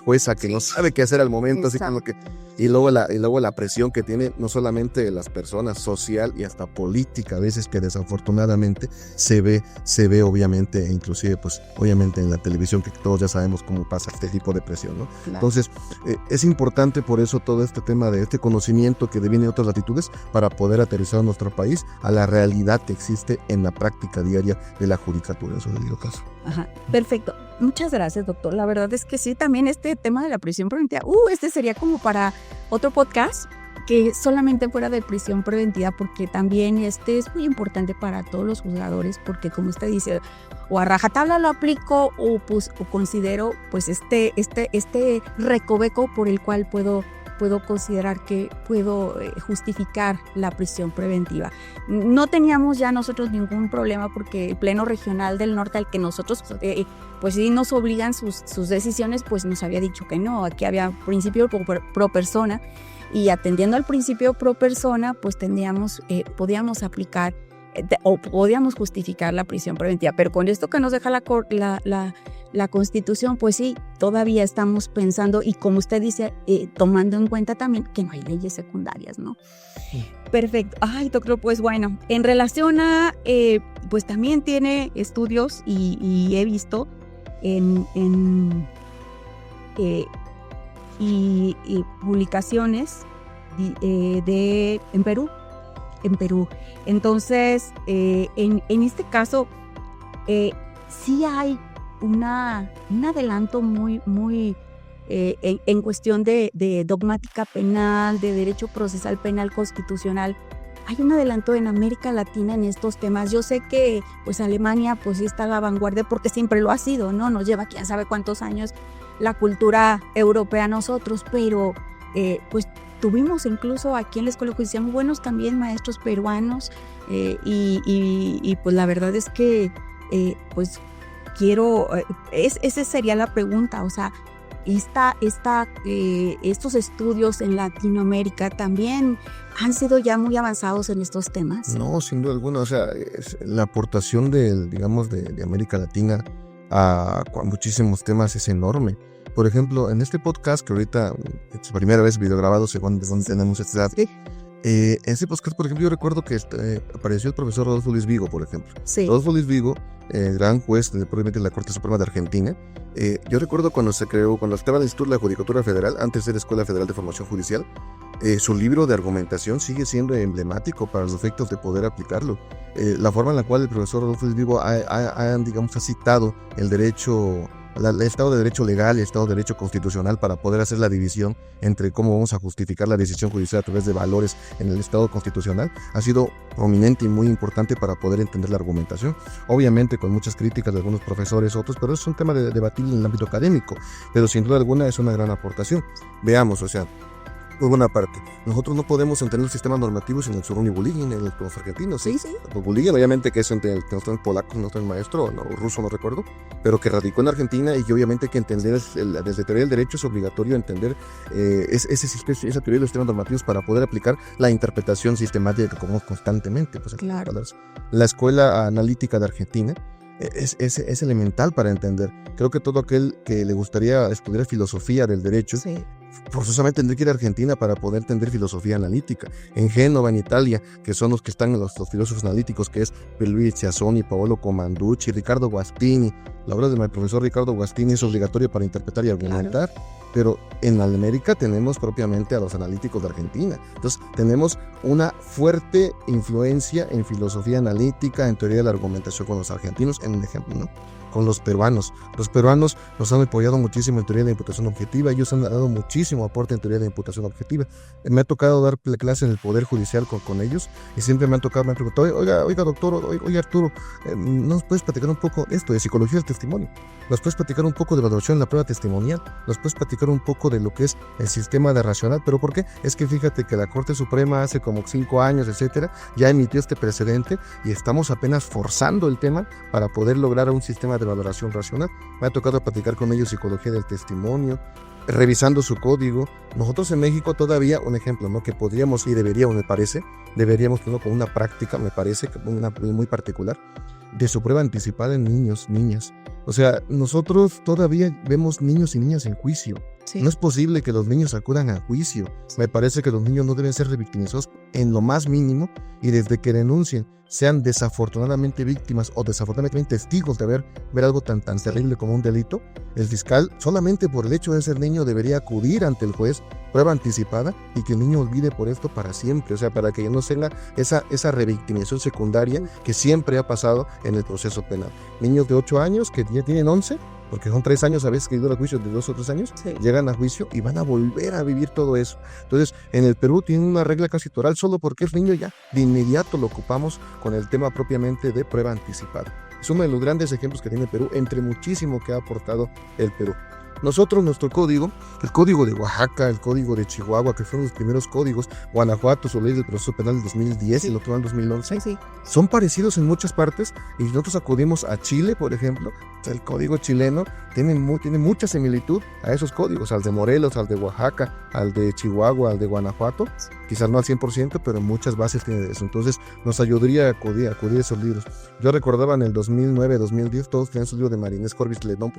jueza que no sabe qué hacer al momento, así como que... Y luego la presión que tiene no solamente de las personas, social y hasta política, a veces que desafortunadamente se ve obviamente, inclusive pues obviamente en la televisión, que todos ya sabemos cómo pasa este tipo de presión, ¿no? Claro. Entonces es importante por eso todo este tema de este conocimiento que viene de otras latitudes para poder aterrizar a nuestro país a la realidad que existe en la práctica diaria de la judicatura, eso le digo caso. Ajá, perfecto. Muchas gracias, doctor. La verdad es que sí, también este tema de la prisión preventiva, este sería como para otro podcast, que solamente fuera de prisión preventiva, porque también es muy importante para todos los juzgadores, porque como usted dice, o a rajatabla lo aplico o considero pues este recoveco por el cual puedo considerar que puedo justificar la prisión preventiva. No teníamos ya nosotros ningún problema, porque el Pleno Regional del Norte, al que nosotros pues sí nos obligan sus decisiones, pues nos había dicho que no, aquí había principio pro persona, y atendiendo al principio pro persona, pues podíamos aplicar o podíamos justificar la prisión preventiva. Pero con esto que nos deja la Constitución, pues sí, todavía estamos pensando, y como usted dice, tomando en cuenta también que no hay leyes secundarias, ¿no? Sí. Perfecto. Ay, doctor, pues bueno, en relación a, pues también tiene estudios y he visto y publicaciones en Perú. Entonces, en este caso, sí hay un adelanto muy en cuestión de dogmática penal, de derecho procesal penal constitucional. Hay un adelanto en América Latina en estos temas. Yo sé que pues Alemania pues sí está a la vanguardia, porque siempre lo ha sido, ¿no? Nos lleva quién sabe cuántos años la cultura europea a nosotros, pero pues tuvimos incluso aquí en la Escuela Judicial muy buenos también maestros peruanos, y pues la verdad es que pues esa sería la pregunta, o sea, estos estudios en Latinoamérica también han sido ya muy avanzados en estos temas. No, sin duda alguna, o sea, la aportación de América Latina a muchísimos temas es enorme. Por ejemplo, en este podcast, que ahorita es la primera vez videograbado, según tenemos este dato, en ese podcast, por ejemplo, yo recuerdo que apareció el profesor Rodolfo Luis Vigo, por ejemplo. Sí. Rodolfo Luis Vigo, gran juez probablemente de la Corte Suprema de Argentina. Yo recuerdo cuando estaba en el Instituto de la Judicatura Federal, antes de la Escuela Federal de Formación Judicial, su libro de argumentación sigue siendo emblemático para los efectos de poder aplicarlo. La forma en la cual el profesor Rodolfo Luis Vigo ha citado el derecho, el Estado de Derecho legal y el Estado de Derecho constitucional para poder hacer la división entre cómo vamos a justificar la decisión judicial a través de valores en el Estado constitucional, ha sido prominente y muy importante para poder entender la argumentación. Obviamente con muchas críticas de algunos profesores, otros, pero es un tema de debatir en el ámbito académico, pero sin duda alguna es una gran aportación. Veamos, o sea, por una parte, nosotros no podemos entender los sistemas normativos en el Zoroni Bulygin, en los argentinos. Sí. Bulygin, obviamente, que es entre el polaco, no el maestro, o ruso, no recuerdo, pero que radicó en Argentina, y que obviamente hay que entender, desde teoría del derecho es obligatorio entender esa teoría de los sistemas normativos para poder aplicar la interpretación sistemática que comemos constantemente. Pues, claro. La Escuela Analítica de Argentina es elemental para entender. Creo que todo aquel que le gustaría estudiar filosofía del derecho, Sí. forzosamente tendría que ir a Argentina para poder entender filosofía analítica. En Génova, en Italia, que son los que están los filósofos analíticos, que es Pierluigi Ciasoni, Paolo Comanducci, Ricardo Guastini. La obra del profesor Ricardo Guastini es obligatoria para interpretar y argumentar, pero en América tenemos propiamente a los analíticos de Argentina. Entonces tenemos una fuerte influencia en filosofía analítica, en teoría de la argumentación con los argentinos, en un ejemplo, ¿no? Con los peruanos. Los peruanos nos han apoyado muchísimo en teoría de la imputación objetiva, ellos han dado muchísimo aporte en teoría de la imputación objetiva. Me ha tocado dar clases en el Poder Judicial con ellos y siempre me han preguntado, oiga doctor, oiga Arturo, ¿nos puedes platicar un poco esto de psicología del testimonio? ¿Nos puedes platicar un poco de valoración en la prueba testimonial? ¿Nos puedes platicar un poco de lo que es el sistema de racional? ¿Pero por qué? Es que fíjate que la Corte Suprema hace como 5 años, etcétera, ya emitió este precedente y estamos apenas forzando el tema para poder lograr un sistema de valoración racional. Me ha tocado platicar con ellos psicología del testimonio, revisando su código. Nosotros en México todavía, un ejemplo, ¿no? Que podríamos y deberíamos, me parece, ¿no? Con una práctica, me parece, una muy particular, de su prueba anticipada en niños, niñas. O sea, nosotros todavía vemos niños y niñas en juicio. Sí. No es posible que los niños acudan a juicio. Me parece que los niños no deben ser revictimizados en lo más mínimo y desde que denuncien, sean desafortunadamente víctimas o desafortunadamente testigos de ver algo tan terrible como un delito, el fiscal solamente por el hecho de ser niño debería acudir ante el juez, prueba anticipada, y que el niño olvide por esto para siempre, o sea, para que ya no tenga esa revictimización secundaria que siempre ha pasado en el proceso penal. Niños de 8 años que ya tienen 11, porque son 3 años a veces que dura juicio, de 2 o 3 años, Sí. llegan a juicio y van a volver a vivir todo eso. Entonces, en el Perú tienen una regla casi toral, solo porque es niño ya, de inmediato lo ocupamos con el tema propiamente de prueba anticipada. Es uno de los grandes ejemplos que tiene Perú, entre muchísimo que ha aportado el Perú. Nosotros, nuestro código, el código de Oaxaca, el código de Chihuahua, que fueron los primeros códigos, Guanajuato, su ley del proceso penal del 2010 Sí. y el otro en 2011, Sí. son parecidos en muchas partes, y nosotros acudimos a Chile, por ejemplo, el código chileno tiene mucha similitud a esos códigos, al de Morelos, al de Oaxaca, al de Chihuahua, al de Guanajuato, quizás no al 100%, pero en muchas bases tiene eso. Entonces nos ayudaría a acudir a esos libros. Yo recordaba en el 2009, 2010, todos tenían su libro de Marinés Corbis Ledón,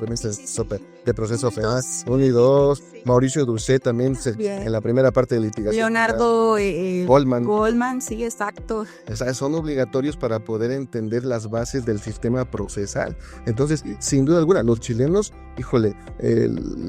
de proceso penal, 1 y 2, Mauricio Doucet también, Bien. en la primera parte de litigación. Leonardo Goldman. Sí, exacto. O sea, son obligatorios para poder entender las bases del sistema procesal. Entonces, sin duda alguna, los chilenos, híjole,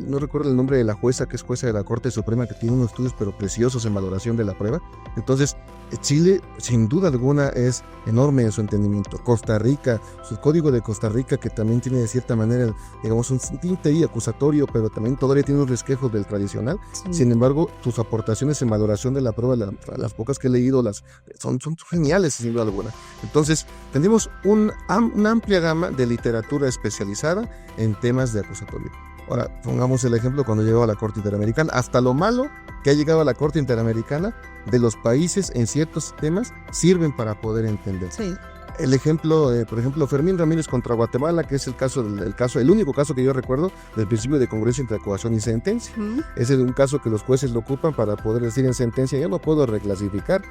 no recuerdo el nombre de la jueza, que es jueza de la Corte Suprema, que tiene unos estudios pero preciosos en valoración de la prueba. Entonces, Chile, sin duda alguna, es enorme en su entendimiento. Costa Rica, su código de Costa Rica, que también tiene de cierta manera, digamos, un tinte ahí acusatorio, pero también todavía tiene un resquejo del tradicional. Sí. Sin embargo, sus aportaciones en valoración de la prueba, las pocas que he leído, son geniales, sin duda alguna. Entonces, tenemos una amplia gama de literatura especializada en temas de acusatorio. Ahora, pongamos el ejemplo cuando llegó a la Corte Interamericana, hasta lo malo que ha llegado a la Corte Interamericana de los países en ciertos temas sirven para poder entender. Sí. El ejemplo, por ejemplo, Fermín Ramírez contra Guatemala, que es el único caso que yo recuerdo del principio de congruencia entre acusación y sentencia. Ese es un caso que los jueces lo ocupan para poder decir en sentencia, yo no puedo reclasificar,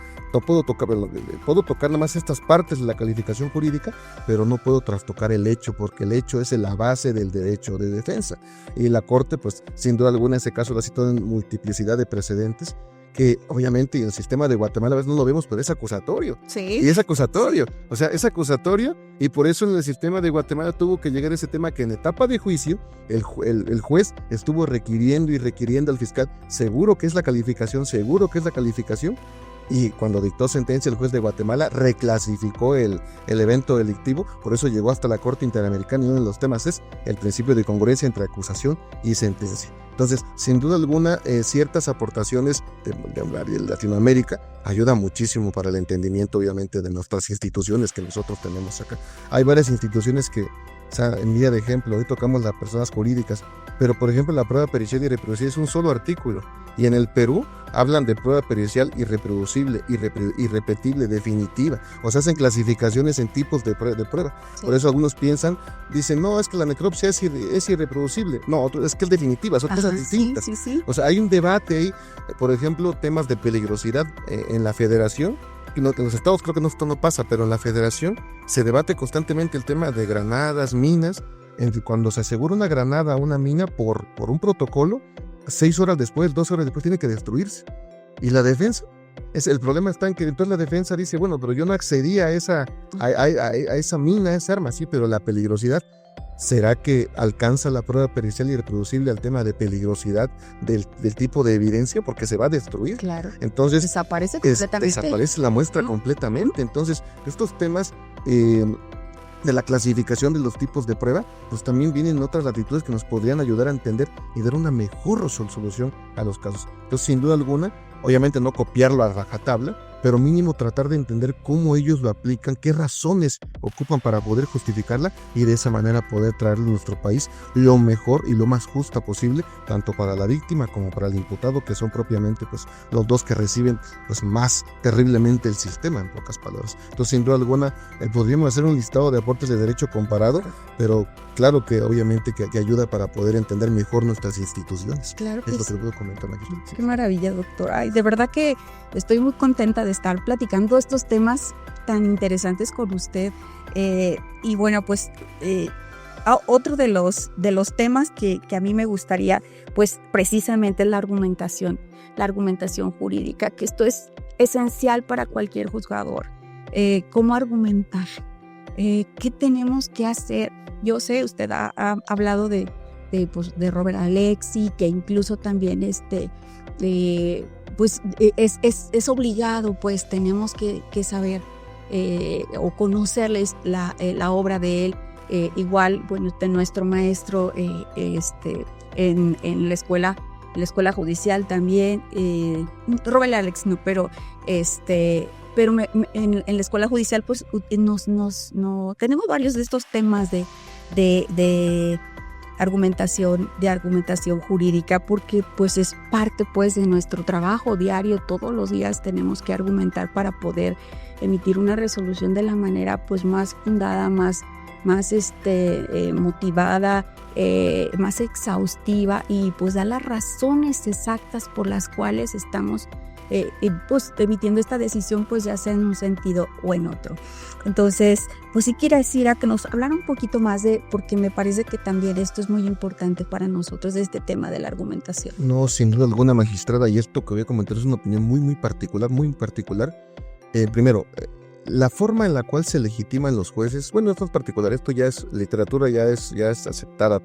puedo tocar nada más estas partes de la calificación jurídica, pero no puedo trastocar el hecho, porque el hecho es la base del derecho de defensa. Y la Corte, pues, sin duda alguna, en ese caso lo ha citado en multiplicidad de precedentes, que obviamente en el sistema de Guatemala a veces no lo vemos, pero es acusatorio. Sí. Y es acusatorio, o sea, es acusatorio, y por eso en el sistema de Guatemala tuvo que llegar ese tema que en etapa de juicio el juez estuvo requiriendo al fiscal, seguro que es la calificación, y cuando dictó sentencia el juez de Guatemala reclasificó el evento delictivo, por eso llegó hasta la Corte Interamericana, y uno de los temas es el principio de congruencia entre acusación y sentencia. Entonces, sin duda alguna, ciertas aportaciones de Latinoamérica ayudan muchísimo para el entendimiento, obviamente, de nuestras instituciones que nosotros tenemos acá. Hay varias instituciones que, o sea, en vía de ejemplo, hoy tocamos las personas jurídicas, pero por ejemplo la prueba pericial irreproducible es un solo artículo, y en el Perú hablan de prueba pericial irreproducible, irrepetible, definitiva, o sea, hacen clasificaciones en tipos de prueba. Sí. Por eso algunos dicen, no, es que la necropsia es irreproducible, no, es que es definitiva, son cosas distintas. Sí. O sea, hay un debate ahí, por ejemplo, temas de peligrosidad en la federación. En los estados creo que esto no pasa, pero en la federación se debate constantemente el tema de granadas, minas. Cuando se asegura una granada o una mina por un protocolo, 6 horas después, 12 horas después tiene que destruirse. ¿Y la defensa? El problema está en que entonces la defensa dice, bueno, pero yo no accedí a esa mina, a esa arma, sí, pero la peligrosidad. ¿Será que alcanza la prueba pericial irreproducible al tema de peligrosidad del tipo de evidencia? Porque se va a destruir. Claro. Entonces, desaparece completamente. Desaparece la muestra completamente. Entonces, estos temas de la clasificación de los tipos de prueba, pues también vienen otras latitudes que nos podrían ayudar a entender y dar una mejor solución a los casos. Entonces, sin duda alguna, obviamente no copiarlo a rajatabla, pero mínimo tratar de entender cómo ellos lo aplican, qué razones ocupan para poder justificarla y de esa manera poder traerle a nuestro país lo mejor y lo más justa posible, tanto para la víctima como para el imputado, que son propiamente pues los dos que reciben pues más terriblemente el sistema, en pocas palabras. Entonces, sin duda alguna, podríamos hacer un listado de aportes de derecho comparado, pero claro que obviamente que ayuda para poder entender mejor nuestras instituciones. Claro que es lo sí. que puedo comentar aquí. Qué maravilla, doctor. Ay, de verdad que estoy muy contenta de estar platicando estos temas tan interesantes con usted. Y bueno, pues otro de los temas que a mí me gustaría, pues precisamente es la argumentación jurídica, que esto es esencial para cualquier juzgador. ¿Cómo argumentar? ¿Qué tenemos que hacer? Yo sé, usted ha hablado de Robert Alexy, que incluso también pues es obligado, pues tenemos que saber o conocerles la obra de él. Igual, bueno, nuestro maestro en la escuela judicial también, Robert Alexy no, pero en la escuela judicial pues no tenemos varios de estos temas de argumentación jurídica, porque pues es parte pues de nuestro trabajo diario. Todos los días tenemos que argumentar para poder emitir una resolución de la manera pues más fundada, más motivada, más exhaustiva, y pues da las razones exactas por las cuales estamos pues emitiendo esta decisión, pues ya sea en un sentido o en otro. Entonces, pues sí quiero decir a que nos hablara un poquito más porque me parece que también esto es muy importante para nosotros, de este tema de la argumentación. No, sin duda alguna, magistrada, y esto que voy a comentar es una opinión muy particular. Primero, la forma en la cual se legitiman los jueces, bueno, esto es particular, esto ya es literatura, ya es aceptada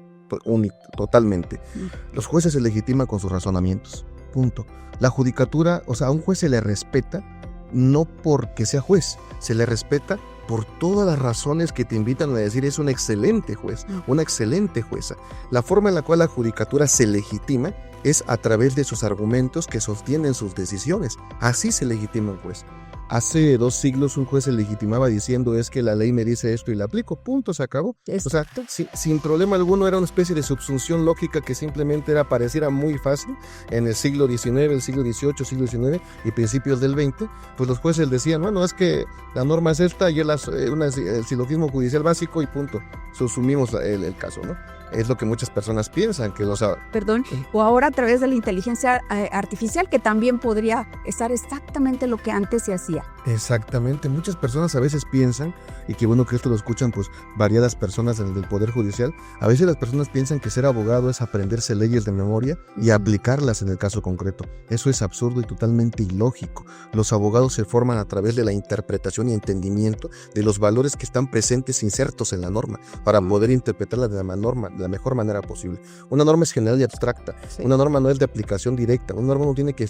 totalmente. Los jueces se legitiman con sus razonamientos, punto. La judicatura, o sea, a un juez se le respeta no porque sea juez, se le respeta por todas las razones que te invitan a decir es un excelente juez, una excelente jueza. La forma en la cual la judicatura se legitima es a través de sus argumentos que sostienen sus decisiones. Así se legitima un juez. Hace 2 siglos un juez se legitimaba diciendo es que la ley me dice esto y la aplico, punto, se acabó. Exacto. O sea, sin problema alguno, era una especie de subsunción lógica que simplemente pareciera muy fácil. En el siglo XIX, el siglo XVIII, siglo XIX y principios del XX, pues los jueces decían, bueno, es que la norma es esta y el silogismo judicial básico y punto, subsumimos el caso, ¿no? Es lo que muchas personas piensan, que o ahora a través de la inteligencia artificial, que también podría estar exactamente lo que antes se hacía. Exactamente, muchas personas a veces piensan, y qué bueno que esto lo escuchan pues variadas personas en el Poder Judicial, a veces las personas piensan que ser abogado es aprenderse leyes de memoria y aplicarlas en el caso concreto. Eso es absurdo y totalmente ilógico. Los abogados se forman a través de la interpretación y entendimiento de los valores que están presentes insertos en la norma, para poder interpretarla de la mejor manera posible. Una norma es general y abstracta. Sí. Una norma no es de aplicación directa. Una norma uno tiene que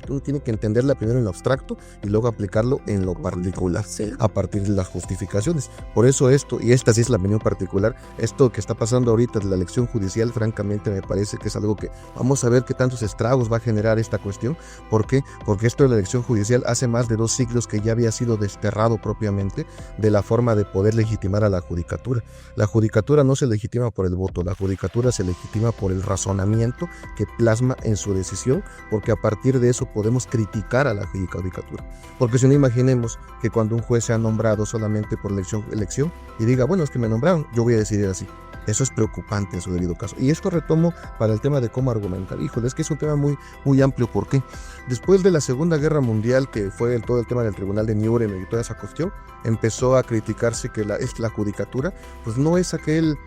entenderla primero en lo abstracto y luego aplicarlo en lo particular, a partir de las justificaciones. Por eso esto, y esta sí es la opinión particular, esto que está pasando ahorita de la elección judicial, francamente me parece que es algo que vamos a ver qué tantos estragos va a generar esta cuestión. ¿Por qué? Porque esto de la elección judicial hace más de 2 siglos que ya había sido desterrado propiamente de la forma de poder legitimar a la judicatura. La judicatura no se legitima por el voto, la judicatura se legitima por el razonamiento que plasma en su decisión, porque a partir de eso podemos criticar a la judicatura. Porque si no, imaginemos que cuando un juez sea nombrado solamente por elección y diga, bueno, es que me nombraron, yo voy a decidir así. Eso es preocupante en su debido caso. Y esto retomo para el tema de cómo argumentar. Híjole, es que es un tema muy, muy amplio. ¿Por qué? Después de la Segunda Guerra Mundial, que fue todo el tema del Tribunal de Nuremberg y toda esa cuestión, empezó a criticarse que la judicatura pues no es aquel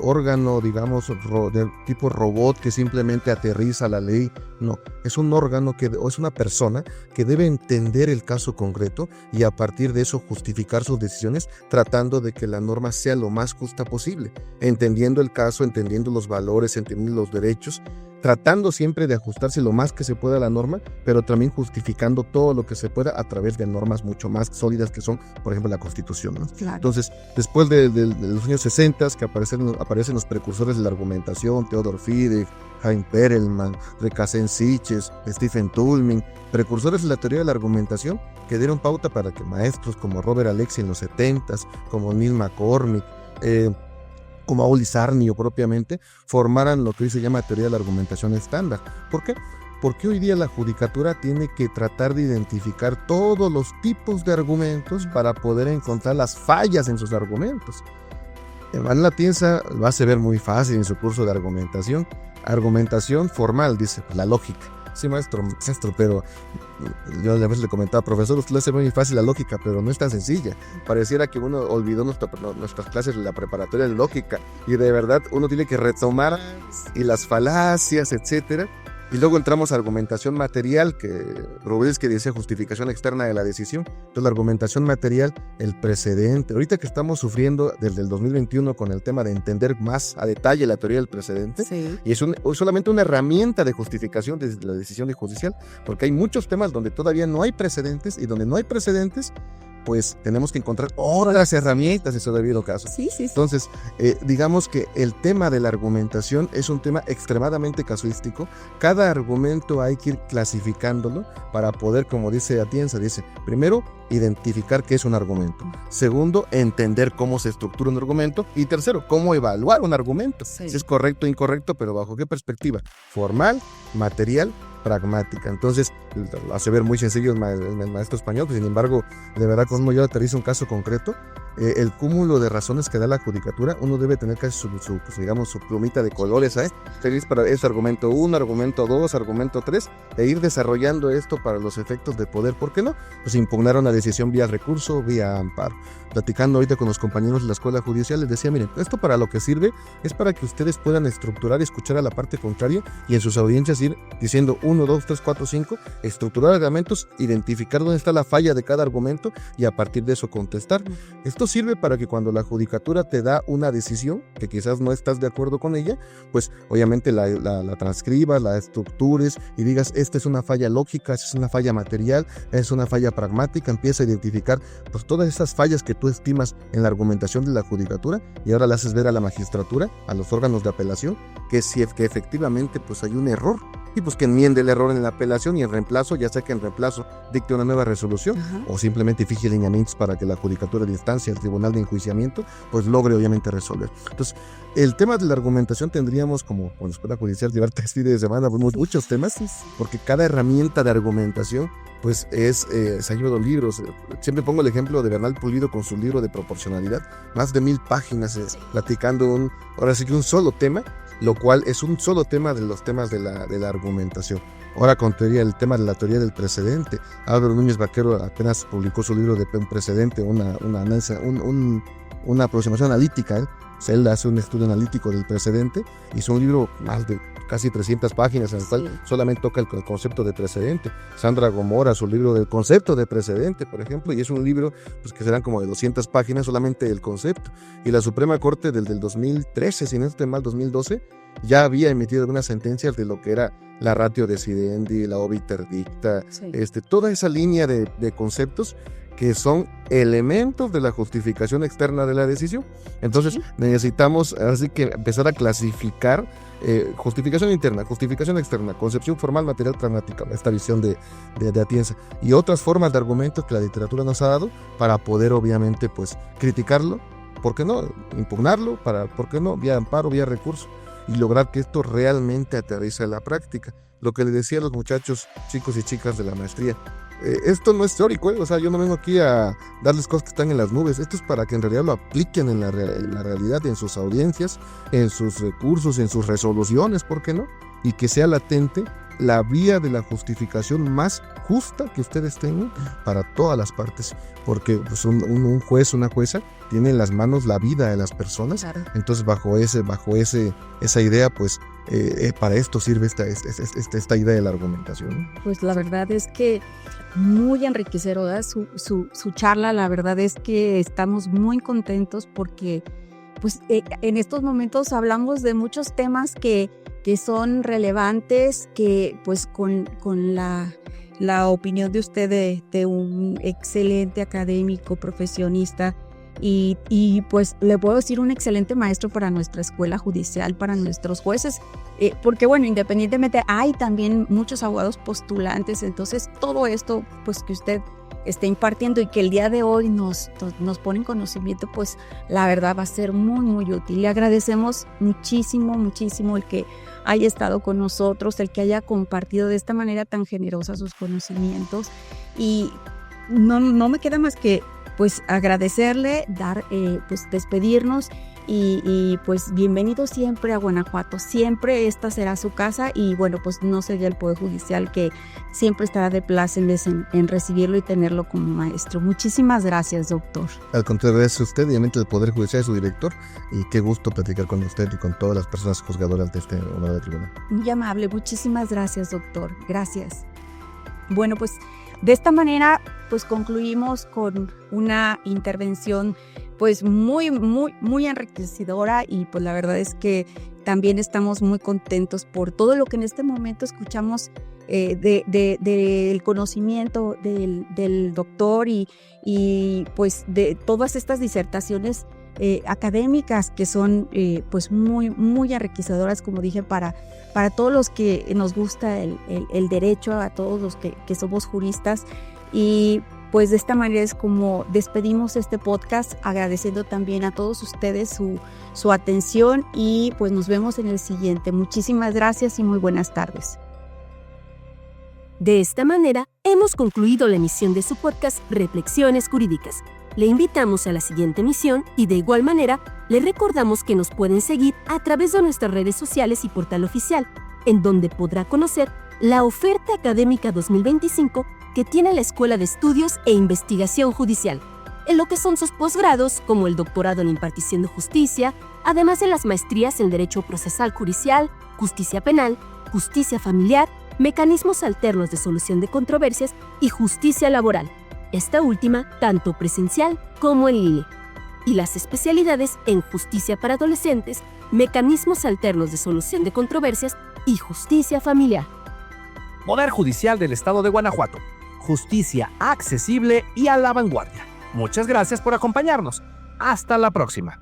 órgano, digamos, de tipo robot que simplemente aterriza la ley. No, es un órgano o es una persona que debe entender el caso concreto y a partir de eso justificar sus decisiones, tratando de que la norma sea lo más justa posible, entendiendo el caso, entendiendo los valores, entendiendo los derechos, tratando siempre de ajustarse lo más que se pueda a la norma, pero también justificando todo lo que se pueda a través de normas mucho más sólidas que son, por ejemplo, la Constitución, ¿no? Claro. Entonces, después de los años 60, que aparecen los precursores de la argumentación, Theodor Friedrich, Chaim Perelman, Recassin Sitches, Stephen Toulmin, precursores de la teoría de la argumentación que dieron pauta para que maestros como Robert Alexie en los 70s, como Neil McCormick, como Auli Sarnio propiamente, formaran lo que hoy se llama teoría de la argumentación estándar. ¿Por qué? Porque hoy día la judicatura tiene que tratar de identificar todos los tipos de argumentos para poder encontrar las fallas en sus argumentos. Emanuel Atienza lo hace ver muy fácil en su curso de argumentación. Argumentación formal, dice, la lógica. Sí, maestro, pero yo a veces le comentaba, profesor, usted le hace muy fácil la lógica, pero no es tan sencilla. Pareciera que uno olvidó nuestras clases de la preparatoria de lógica y de verdad uno tiene que retomar y las falacias, etcétera. Y luego entramos a argumentación material, que Wroblewski dice justificación externa de la decisión. Entonces la argumentación material, el precedente. Ahorita que estamos sufriendo desde el 2021 con el tema de entender más a detalle la teoría del precedente, Sí. y es solamente una herramienta de justificación de la decisión judicial, porque hay muchos temas donde todavía no hay precedentes, y donde no hay precedentes, pues tenemos que encontrar otras herramientas en su debido caso. Sí. Entonces, digamos que el tema de la argumentación es un tema extremadamente casuístico. Cada argumento hay que ir clasificándolo para poder, como dice Atienza, primero, identificar qué es un argumento. Segundo, entender cómo se estructura un argumento. Y tercero, cómo evaluar un argumento. Sí. Si es correcto o incorrecto, pero bajo qué perspectiva. Formal, material, pragmática. Entonces, lo hace ver muy sencillo el maestro español, pues, sin embargo, de verdad, cuando yo aterrizo un caso concreto, el cúmulo de razones que da la judicatura, uno debe tener casi su plumita de colores, feliz para ese argumento 1, argumento 2, argumento 3, e ir desarrollando esto para los efectos de poder. ¿Por qué no? Pues impugnar una decisión vía recurso, vía amparo. Platicando ahorita con los compañeros de la escuela judicial, les decía, miren, esto para lo que sirve es para que ustedes puedan estructurar y escuchar a la parte contraria y en sus audiencias ir diciendo 1, 2, 3, 4, 5, estructurar argumentos, identificar dónde está la falla de cada argumento y a partir de eso contestar. Esto sirve para que cuando la judicatura te da una decisión que quizás no estás de acuerdo con ella, pues obviamente la transcribas, la estructures y digas, esta es una falla lógica, esta es una falla material, es una falla pragmática, empieza a identificar pues todas esas fallas que tú estimas en la argumentación de la judicatura y ahora le haces ver a la magistratura, a los órganos de apelación, que efectivamente pues hay un error y pues que enmiende el error en la apelación y en reemplazo, ya sea que en reemplazo dicte una nueva resolución o simplemente fije lineamientos para que la judicatura de instancia, el tribunal de enjuiciamiento, pues logre obviamente resolver. Entonces, el tema de la argumentación tendríamos como la escuela judicial llevar 3 fines de semana, muchos temas, porque cada herramienta de argumentación pues se ha llevado libros. Siempre pongo el ejemplo de Bernal Pulido con su libro de proporcionalidad, más de 1000 páginas platicando ahora sí que un solo tema, lo cual es un solo tema de los temas de la argumentación. Ahora con el tema de la teoría del precedente, Álvaro Núñez Vaquero apenas publicó su libro de un precedente, una aproximación analítica. Él hace un estudio analítico del precedente, hizo un libro más de casi 300 páginas en el cual solamente toca el concepto de precedente. Sandra Gomora, su libro del concepto de precedente, por ejemplo, y es un libro pues, que serán como de 200 páginas solamente el concepto. Y la Suprema Corte del 2013, si no estoy mal, 2012, ya había emitido algunas sentencias de lo que era la ratio decidendi, la obiter dicta, toda esa línea de conceptos que son elementos de la justificación externa de la decisión. Entonces necesitamos así que empezar a clasificar justificación interna, justificación externa, concepción formal, material, pragmática, esta visión de Atienza y otras formas de argumentos que la literatura nos ha dado para poder obviamente pues criticarlo, ¿por qué no? Impugnarlo, ¿por qué no? Vía amparo, vía recurso, y lograr que esto realmente aterrice en la práctica. Lo que les decía a los muchachos, chicos y chicas de la maestría, esto no es teórico, o sea, yo no vengo aquí a darles cosas que están en las nubes, esto es para que en realidad lo apliquen en la realidad, en sus audiencias, en sus recursos, en sus resoluciones, ¿por qué no? Y que sea latente la vía de la justificación más justa que ustedes tengan para todas las partes, porque pues, un juez, una jueza, tiene en las manos la vida de las personas, claro. Entonces bajo esa idea, pues para esto sirve esta idea de la argumentación, ¿no? Pues la verdad es que muy enriquecedora su charla, la verdad es que estamos muy contentos porque pues en estos momentos hablamos de muchos temas que son relevantes, que pues con la opinión de usted de un excelente académico, profesionista, y pues le puedo decir un excelente maestro para nuestra escuela judicial, para nuestros jueces, porque bueno, independientemente hay también muchos abogados postulantes, entonces todo esto pues que usted esté impartiendo y que el día de hoy nos pone en conocimiento, pues la verdad va a ser muy, muy útil. Le agradecemos muchísimo, muchísimo el que haya estado con nosotros, el que haya compartido de esta manera tan generosa sus conocimientos, y no me queda más que pues agradecerle, pues despedirnos y pues bienvenido siempre a Guanajuato, siempre esta será su casa y bueno, pues no sería el Poder Judicial que siempre estará de plácemes en recibirlo y tenerlo como maestro. Muchísimas gracias, doctor. Al contrario, gracias a usted y obviamente el Poder Judicial y su director, y qué gusto platicar con usted y con todas las personas juzgadoras de este honorable tribunal. Muy amable, muchísimas gracias, doctor, gracias. Bueno, pues de esta manera pues concluimos con una intervención pues muy, muy, muy enriquecedora, y pues la verdad es que también estamos muy contentos por todo lo que en este momento escuchamos del conocimiento del doctor y pues de todas estas disertaciones académicas que son pues muy, muy enriquecedoras, como dije, para todos los que nos gusta el derecho, a todos los que somos juristas. Y pues de esta manera es como despedimos este podcast, agradeciendo también a todos ustedes su atención, y pues nos vemos en el siguiente. Muchísimas gracias y muy buenas tardes. De esta manera, hemos concluido la emisión de su podcast Reflexiones Jurídicas. Le invitamos a la siguiente emisión y de igual manera, le recordamos que nos pueden seguir a través de nuestras redes sociales y portal oficial, en donde podrá conocer la oferta académica 2025 que tiene la Escuela de Estudios e Investigación Judicial, en lo que son sus posgrados como el doctorado en impartición de justicia, además de las maestrías en Derecho Procesal Judicial, Justicia Penal, Justicia Familiar, Mecanismos Alternos de Solución de Controversias y Justicia Laboral, esta última tanto presencial como en línea, y las especialidades en Justicia para Adolescentes, Mecanismos Alternos de Solución de Controversias y Justicia Familiar. Poder Judicial del Estado de Guanajuato. Justicia accesible y a la vanguardia. Muchas gracias por acompañarnos. Hasta la próxima.